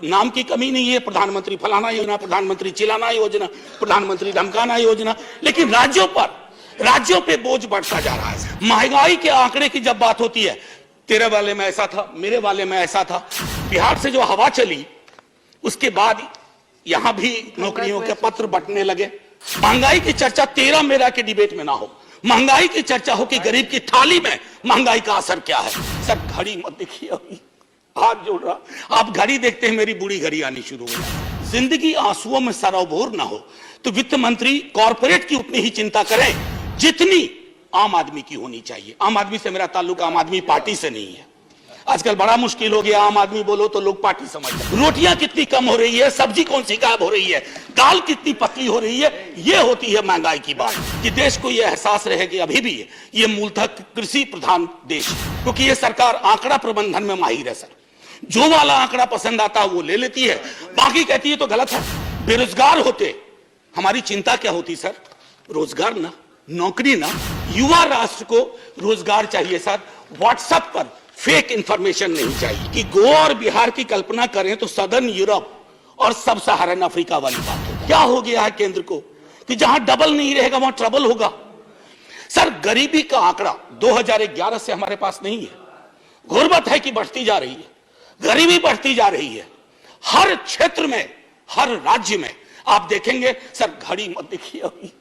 नाम की कमी नहीं है, प्रधानमंत्री फलाना योजना, प्रधानमंत्री चिलाना योजना, प्रधानमंत्री धमकाना योजना, लेकिन राज्यों पे बोझ बढ़ता जा रहा है। महंगाई के आंकड़े की जब बात होती है, तेरे वाले में ऐसा था, मेरे वाले में ऐसा था, बिहार से जो हवा चली उसके बाद यहां भी नौकरियों के पत्र बंटने लगे। महंगाई की चर्चा तेरा मेरा के डिबेट में ना हो, महंगाई की चर्चा हो कि गरीब की थाली में महंगाई का असर क्या है। सर घड़ी मत देखिए, अभी हाथ जोड़ रहा, आप घड़ी देखते हैं मेरी बुरी घड़ी आनी शुरू हो गई। जिंदगी आंसुओं में सरोबोर ना हो तो वित्त मंत्री कॉर्पोरेट की उतनी ही चिंता करें जितनी आम आदमी की होनी चाहिए। आम आदमी से मेरा ताल्लुक आम आदमी पार्टी से नहीं है। आजकल बड़ा मुश्किल हो गया, आम आदमी बोलो तो लोग पार्टी समझते हैं। रोटियां कितनी कम हो रही है, सब्जी कौन सी गायब हो रही है, दाल कितनी पतली हो रही है, ये होती है महंगाई की बात। कि देश को यह एहसास रहे कि अभी भी ये मूलतः कृषि प्रधान देश है, क्योंकि ये सरकार आंकड़ा प्रबंधन में माहिर है। सर जो वाला आंकड़ा पसंद आता है वो ले लेती है, बाकी कहती है तो गलत है। बेरोजगार होते हमारी चिंता क्या होती सर? रोजगार ना, नौकरी ना, युवा राष्ट्र को रोजगार चाहिए सर। व्हाट्सएप पर फेक इंफॉर्मेशन नहीं चाहिए। कि गोवा और बिहार की कल्पना करें तो सदर्न यूरोप और सब सहारन अफ्रीका वाली बात हो। क्या हो गया है केंद्र को कि जहां डबल नहीं रहेगा वहां ट्रबल होगा। सर गरीबी का आंकड़ा 2011 से हमारे पास नहीं है। गुर्बत है कि बढ़ती जा रही है, गरीबी बढ़ती जा रही है हर क्षेत्र में, हर राज्य में। आप देखेंगे सर घड़ी मत देखिए, अभी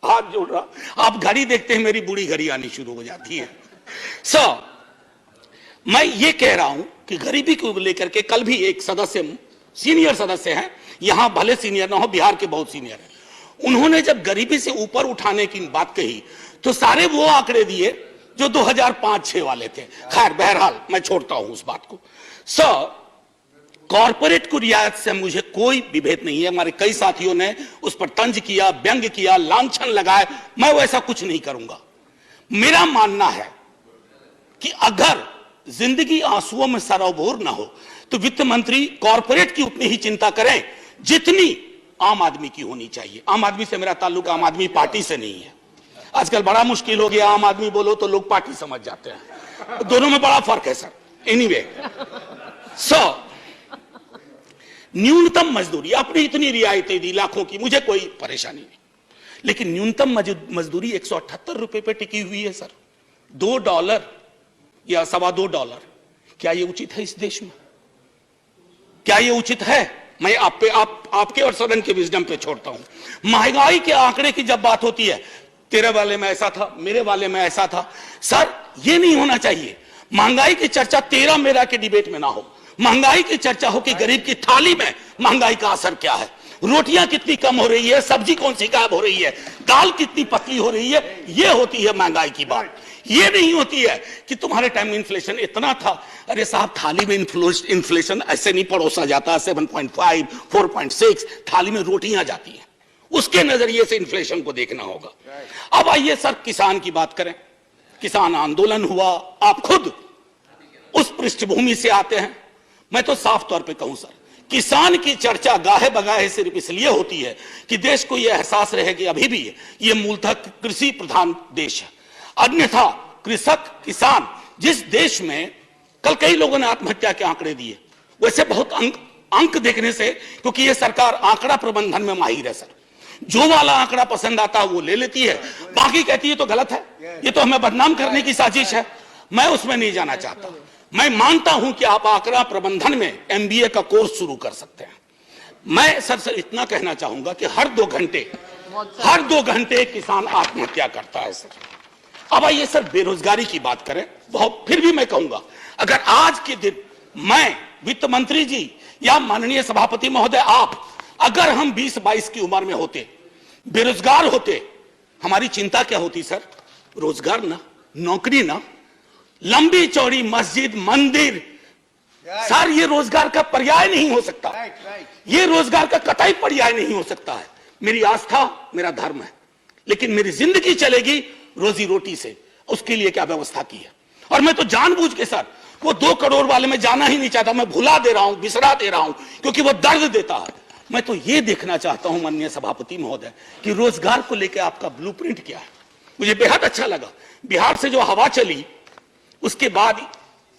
हाथ जोड़ रहा, आप घड़ी देखते हैं मेरी बुरी घड़ी आनी शुरू हो जाती है। सर मैं ये कह रहा हूं कि गरीबी को लेकर के कल भी एक सदस्य, सीनियर सदस्य हैं, यहां भले सीनियर ना हो, बिहार के बहुत सीनियर हैं, उन्होंने जब गरीबी से ऊपर उठाने की बात कही तो सारे वो आंकड़े दिए जो 2005-6 वाले थे। खैर बहरहाल मैं छोड़ता हूं उस बात को। सर कॉर्पोरेट को रियायत से मुझे कोई विभेद नहीं है। हमारे कई साथियों ने उस पर तंज किया, व्यंग किया, लांछन लगाए, मैं वैसा कुछ नहीं करूंगा। मेरा मानना है कि अगर जिंदगी आंसुओं में सरोबोर ना हो तो वित्त मंत्री कॉर्पोरेट की उतनी ही चिंता करें जितनी आम आदमी की होनी चाहिए। आम आदमी से मेरा ताल्लुक आम आदमी पार्टी से नहीं है। आजकल बड़ा मुश्किल हो गया, आम आदमी बोलो तो लोग पार्टी समझ जाते हैं, दोनों में बड़ा फर्क है सर। एनीवे सर न्यूनतम मजदूरी, आपने इतनी रियायतें दी लाखों की, मुझे कोई परेशानी नहीं, लेकिन न्यूनतम मजदूरी 178 रुपए पे टिकी हुई है सर। $2 या $2.25, क्या ये उचित है इस देश में? क्या ये उचित है? मैं आपके और सदन के विजडम पे छोड़ता हूं। महंगाई के आंकड़े की जब बात होती है, तेरे वाले में ऐसा था, मेरे वाले में ऐसा था, सर ये नहीं होना चाहिए। महंगाई की चर्चा तेरा मेरा के डिबेट में ना हो, महंगाई की चर्चा हो कि गरीब की थाली में महंगाई का असर क्या है। रोटियां कितनी कम हो रही है, सब्जी कौन सी गायब हो रही है, दाल कितनी पतली हो रही है, ये होती है महंगाई की बात। ये नहीं होती है कि तुम्हारे टाइम में इन्फ्लेशन इतना था। अरे साहब थाली में इन्फ्लेशन ऐसे नहीं परोसा जाता। 7.5, 4.6 थाली में रोटियां जाती हैं, उसके नजरिए से इन्फ्लेशन को देखना होगा। अब आइए सर किसान की बात करें। किसान आंदोलन हुआ, आप खुद उस पृष्ठभूमि से आते हैं। मैं तो साफ तौर पे कहूं सर, किसान की चर्चा गाहे बगाहे सिर्फ इसलिए होती है कि देश को यह एहसास रहे कि अभी भी ये मूलतः कृषि प्रधान देश है। अन्यथा कृषक किसान जिस देश में, कल कई लोगों ने आत्महत्या के आंकड़े दिए, वैसे बहुत अंक देखने से, क्योंकि ये सरकार आंकड़ा प्रबंधन में माहिर है सर। जो वाला आंकड़ा पसंद आता है वो ले लेती है, बाकी कहती है तो गलत है, ये तो हमें बदनाम करने की साजिश है। मैं उसमें नहीं जाना चाहता। मैं मानता हूं कि आप आंकड़ा प्रबंधन में MBA का कोर्स शुरू कर सकते हैं। मैं सर इतना कहना चाहूंगा कि हर 2 घंटे किसान आत्महत्या करता है सर। अब आइए सर बेरोजगारी की बात करें। बहुत फिर भी मैं कहूंगा, अगर आज के दिन मैं, वित्त मंत्री जी या माननीय सभापति महोदय आप, अगर हम 20-22 की उम्र में होते, बेरोजगार होते, हमारी चिंता क्या होती सर? रोजगार ना, नौकरी ना, लंबी चौड़ी मस्जिद, मंदिर, सर ये रोजगार का पर्याय नहीं हो सकता। ये रोजगार का कतई पर्याय नहीं हो सकता है। मेरी आस्था मेरा धर्म है, लेकिन मेरी जिंदगी चलेगी रोजी रोटी से। उसके लिए क्या व्यवस्था की है? और मैं तो जानबूझ के सर वो 2 करोड़ वाले में जाना ही नहीं चाहता। मैं भुला दे रहा हूं, बिसरा दे रहा हूं, क्योंकि वो दर्द देता है। मैं तो ये देखना चाहता हूं माननीय सभापति महोदय कि रोजगार को लेकर आपका ब्लूप्रिंट क्या है। मुझे बेहद अच्छा लगा, बिहार से जो हवा चली उसके बाद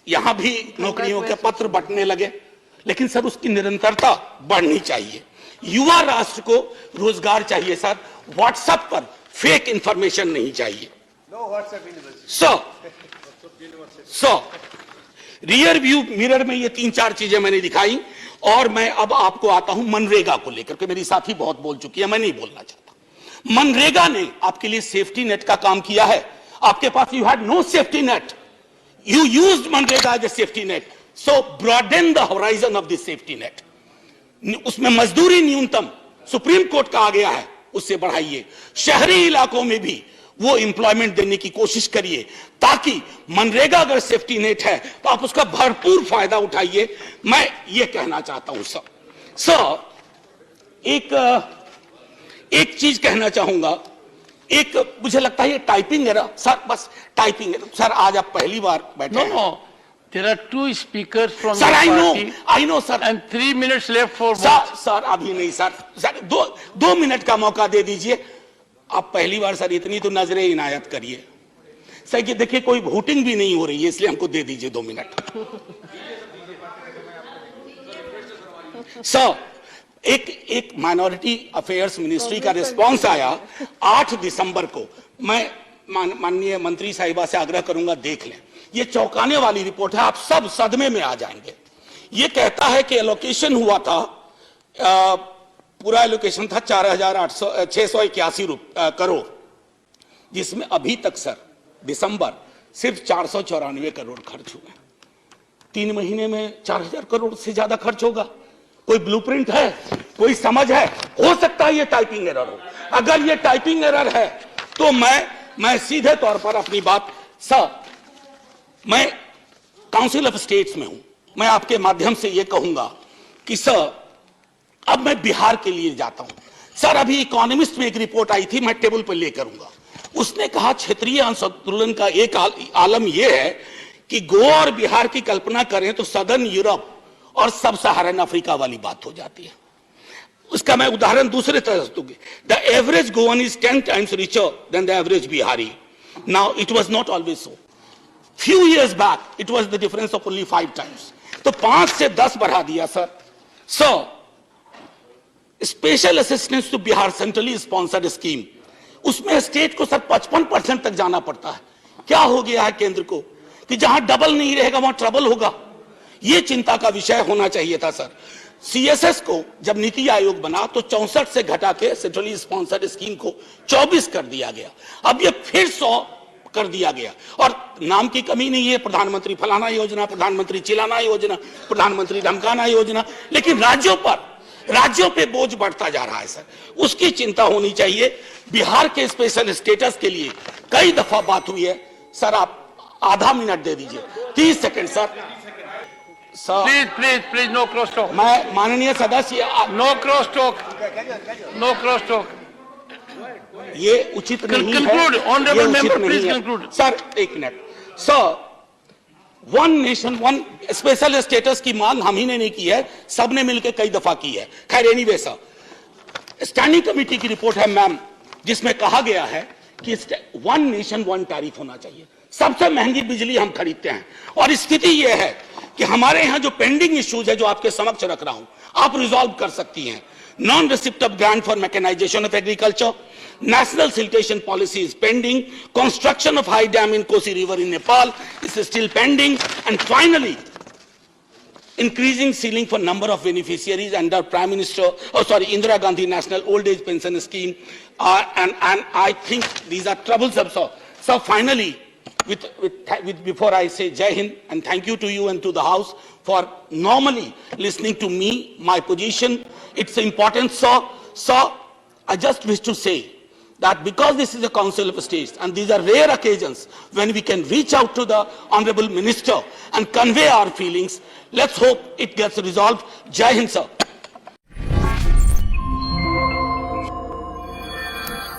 यहां भी नौकरियों के पत्र बंटने लगे। लेकिन सर उसकी निरंतरता बढ़नी चाहिए। युवा राष्ट्र को रोजगार चाहिए सर, व्हाट्सएप पर फेक इंफॉर्मेशन नहीं चाहिए। सो रियर व्यू मिरर में ये 3-4 चीजें मैंने दिखाई, और मैं अब आपको आता हूं मनरेगा को लेकर के। मेरी साथी बहुत बोल चुकी है, मैं नहीं बोलना चाहता। मनरेगा ने आपके लिए सेफ्टी नेट का काम किया है। आपके पास you had no safety net, you used MNREGA as a safety net, so broaden the horizon of this safety net. उसमें मजदूरी न्यूनतम सुप्रीम कोर्ट का आ गया है, उससे बढ़ाइए। शहरी इलाकों में भी वो एम्प्लॉयमेंट देने की कोशिश करिए, ताकि मनरेगा अगर सेफ्टी नेट है तो आप उसका भरपूर फायदा उठाइए। मैं ये कहना चाहता हूं सर एक चीज कहना चाहूंगा। एक मुझे लगता है ये टाइपिंग एरर सर, बस टाइपिंग एरर सर। आज आप पहली बार बैठे। No. There are 2 speakers from Sir, the I party. know, sir. And 3 minutes left for sir vote. Sir अभी नहीं सर, दो मिनट का मौका दे दीजिए। आप पहली बार सर इतनी तो नजरें इनायत करिए सर, कि देखिए कोई वोटिंग भी नहीं हो रही है, इसलिए हमको दे दीजिए 2 मिनट। सर एक माइनॉरिटी अफेयर्स मिनिस्ट्री का रिस्पांस आया 8 दिसंबर को। मैं माननीय मंत्री साहिबा से आग्रह करूंगा, देख लें। ये चौंकाने वाली रिपोर्ट है, आप सब सदमे में आ जाएंगे। ये कहता है कि एलोकेशन हुआ था, पूरा एलोकेशन था 4,681 करोड़, जिसमें अभी तक सर दिसंबर सिर्फ 494 करोड़ खर्च हुए। 3 महीने में 4,000 करोड़ से ज्यादा खर्च होगा। कोई ब्लूप्रिंट है, कोई समझ है? हो सकता है ये टाइपिंग एरर हो। अगर ये टाइपिंग एरर है तो मैं सीधे तौर पर अपनी बात सर, मैं काउंसिल ऑफ स्टेट्स में हूं, मैं आपके माध्यम से यह कहूंगा कि सर अब मैं बिहार के लिए जाता हूं। सर अभी इकोनॉमिस्ट में एक रिपोर्ट आई थी, मैं टेबल पर लेकर आऊंगा। उसने कहा क्षेत्रीय असंतुलन का एक आलम यह है कि गोवा और बिहार की कल्पना करें तो सदर्न यूरोप और सब सहारन अफ्रीका वाली बात हो जाती है। उसका मैं उदाहरण दूसरे तरह से दूंगी। The average Goan is 10 times richer than the average Bihari. Now it was not always so. Few years back it was the difference of only 5 times. तो 5 से 10 बढ़ा दिया sir. So special assistance to Bihar centrally sponsored scheme, उसमें state को sir 55% तक जाना पड़ता है। क्या हो गया है केंद्र को कि जहां डबल नहीं रहेगा वहां ट्रबल होगा। यह चिंता का विषय होना चाहिए था सर। सीएसएस को जब नीति आयोग बना तो 64 से घटा के सेंट्रली स्पॉन्सर्ड स्कीम को 24 कर दिया गया। अब ये फिर 100 कर दिया गया, और नाम की कमी नहीं है। प्रधानमंत्री फलाना योजना, प्रधानमंत्री चिलाना योजना, प्रधानमंत्री धमकाना योजना, लेकिन राज्यों पे बोझ बढ़ता जा रहा है सर। उसकी चिंता होनी चाहिए। बिहार के स्पेशल स्टेटस के लिए कई दफा बात हुई है सर। आप आधा मिनट दे दीजिए, 30 second sir. Please no cross talk. मैं माननीय सदस्य, no cross talk, no cross talk. ये उचित नहीं है। Honourable member please conclude. Sir 1 minute sir. 1 nation 1 special status की मांग हम ही ने नहीं की है, सबने मिलकर कई दफा की है। खैर एनीवे सर, स्टैंडिंग कमेटी की रिपोर्ट है मैम, जिसमें कहा गया है कि 1 नेशन 1 टैरिफ होना चाहिए। सबसे महंगी बिजली हम खरीदते हैं, और स्थिति यह है कि हमारे यहां जो पेंडिंग इश्यूज है, जो आपके समक्ष रख रहा हूं, आप रिजॉल्व कर सकती हैं। Non receipt of grant for mechanisation of agriculture, national siltation policy is pending, construction of high dam in Kosi river in Nepal is still pending, and finally increasing ceiling for number of beneficiaries under Indira Gandhi National Old Age Pension Scheme, and I think these are troublesome. So finally, before I say Jai Hind and thank you to you and to the House for normally listening to me, my position, it's important, sir. I just wish to say that because this is a Council of States and these are rare occasions when we can reach out to the Honorable Minister and convey our feelings, let's hope it gets resolved. Jai Hind, sir.